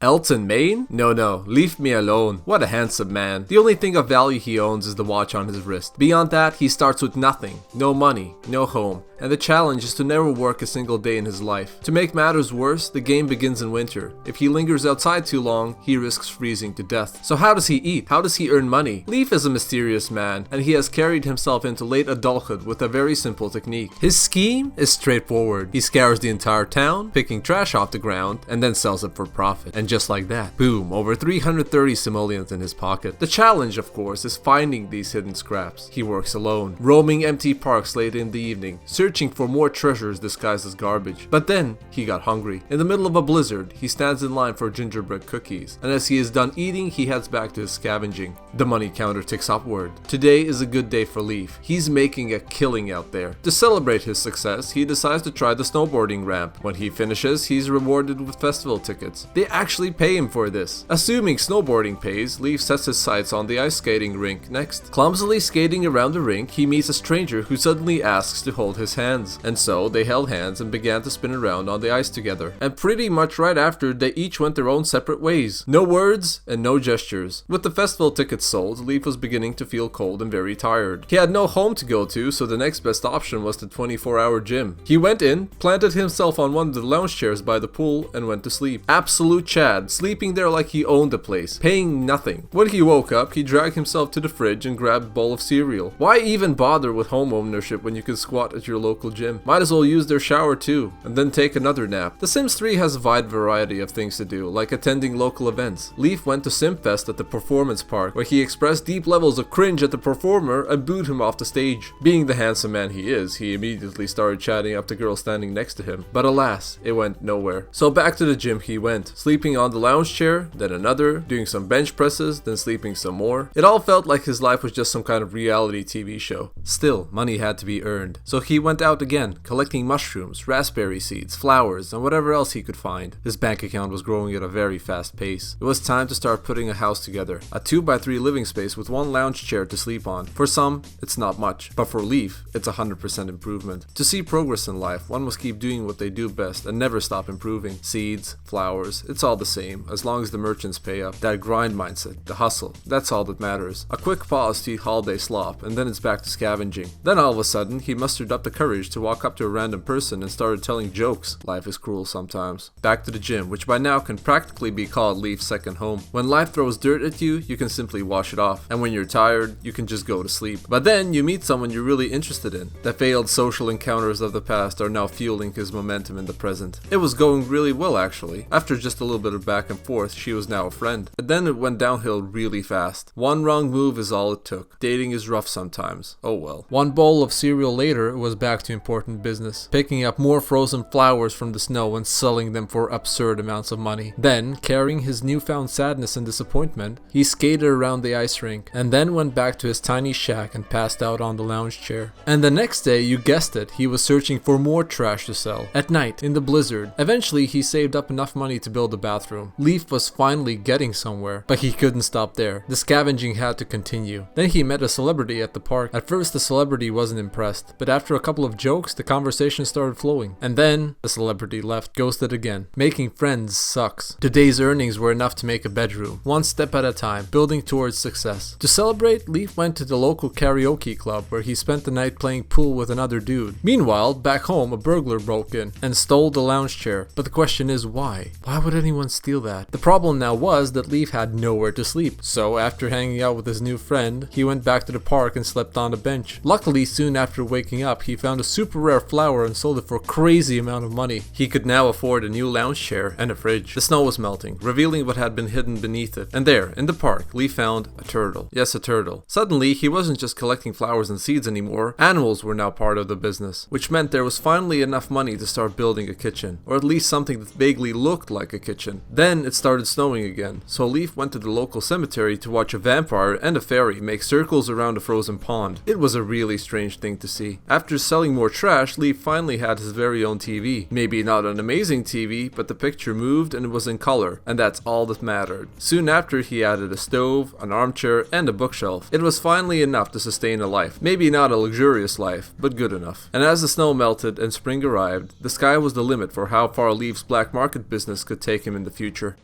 Elton Maine? No, leave me alone. What a handsome man. The only thing of value he owns is the watch on his wrist. Beyond that, he starts with nothing. No money, no home. And the challenge is to never work a single day in his life. To make matters worse, the game begins in winter. If he lingers outside too long, he risks freezing to death. So how does he eat? How does he earn money? Leif is a mysterious man, and he has carried himself into late adulthood with a very simple technique. His scheme is straightforward. He scours the entire town, picking trash off the ground, and then sells it for profit. And just like that, boom, over 330 simoleons in his pocket. The challenge, of course, is finding these hidden scraps. He works alone, roaming empty parks late in the evening, searching for more treasures disguised as garbage. But then, he got hungry. In the middle of a blizzard, he stands in line for gingerbread cookies, and as he is done eating, he heads back to his scavenging. The money counter ticks upward. Today is a good day for Leif. He's making a killing out there. To celebrate his success, he decides to try the snowboarding ramp. When he finishes, he's rewarded with festival tickets. They actually pay him for this. Assuming snowboarding pays, Leif sets his sights on the ice skating rink next. Clumsily skating around the rink, he meets a stranger who suddenly asks to hold his hands. And so they held hands and began to spin around on the ice together. And pretty much right after, they each went their own separate ways. No words and no gestures. With the festival tickets sold, Leif was beginning to feel cold and very tired. He had no home to go to, so the next best option was the 24-hour gym. He went in, planted himself on one of the lounge chairs by the pool, and went to sleep. Absolute Chad, sleeping there like he owned the place, paying nothing. When he woke up, he dragged himself to the fridge and grabbed a bowl of cereal. Why even bother with home ownership when you can squat at your local gym? Might as well use their shower too, and then take another nap. The Sims 3 has a wide variety of things to do, like attending local events. Leif went to Simfest at the performance park, where he expressed deep levels of cringe at the performer and booed him off the stage. Being the handsome man he is, he immediately started chatting up the girl standing next to him. But alas, it went nowhere. So back to the gym he went, sleeping on the lounge chair, then another, doing some bench presses, then sleeping some more. It all felt like his life was just some kind of reality TV show. Still, money had to be earned. So he went out again, collecting mushrooms, raspberry seeds, flowers, and whatever else he could find. His bank account was growing at a very fast pace. It was time to start putting a house together. A 2x3 living space with one lounge chair to sleep on. For some, it's not much, but for Leif, it's 100% improvement. To see progress in life, one must keep doing what they do best and never stop improving. Seeds, flowers, it's all the same, as long as the merchants pay up. That grind mindset, the hustle, that's all that matters. A quick pause to eat holiday slop, and then it's back to scavenging. Then all of a sudden, he mustered up the courage to walk up to a random person and started telling jokes. Life is cruel sometimes. Back to the gym, which by now can practically be called Leif's second home. When life throws dirt at you, you can simply wash it off. And when you're tired, you can just go to sleep. But then you meet someone you're really interested in. The failed social encounters of the past are now fueling his momentum in the present. It was going really well actually. After just a little bit of back and forth, she was now a friend. But then it went downhill really fast. One wrong move is all it took. Dating is rough sometimes. Oh well. One bowl of cereal later, it was back to important business. Picking up more frozen flowers from the snow and selling them for absurd amounts of money. Then, carrying his newfound sadness and disappointment, he skated around the ice rink and then went back to his tiny shack and passed out on the lounge chair. And the next day, you guessed it, he was searching for more trash to sell. At night, in the blizzard. Eventually, he saved up enough money to build a bathroom. Leif was finally getting somewhere, but he couldn't stop there. The scavenging had to continue. Then he met a celebrity at the park. At first, the celebrity wasn't impressed, but after a couple of jokes, the conversation started flowing. And then, the celebrity left, ghosted again. Making friends sucks. Today's earnings were enough to make a bedroom, one step at a time, building towards success. To celebrate, Leif went to the local karaoke club where he spent the night playing pool with another dude. Meanwhile, back home, a burglar broke in and stole the lounge chair. But the question is why? Why would anyone steal that? The problem now was that Leif had nowhere to sleep. So after hanging out with his new friend, he went back to the park and slept on the bench. Luckily, soon after waking up, he found a super rare flower and sold it for a crazy amount of money. He could now afford a new lounge chair and a fridge. The snow was melting, revealing what had been hidden beneath it. And there, in the park, Leif found a turtle. Yes, a turtle. Suddenly, he wasn't just collecting flowers and seeds anymore. Animals were now part of the business, which meant there was finally enough money to start building a kitchen, or at least something that vaguely looked like a kitchen. Then it started snowing again, so Leif went to the local cemetery to watch a vampire and a fairy make circles around a frozen pond. It was a really strange thing to see. After selling more trash, Leif finally had his very own TV. Maybe not an amazing TV, but the picture moved and it was in color, and that's all that mattered. Soon after, he added a stove, an armchair, and a bookshelf. It was finally enough to sustain a life. Maybe not a luxurious life, but good enough. And as the snow melted and spring arrived, the sky was the limit for how far Leif's black market business could take him in the future.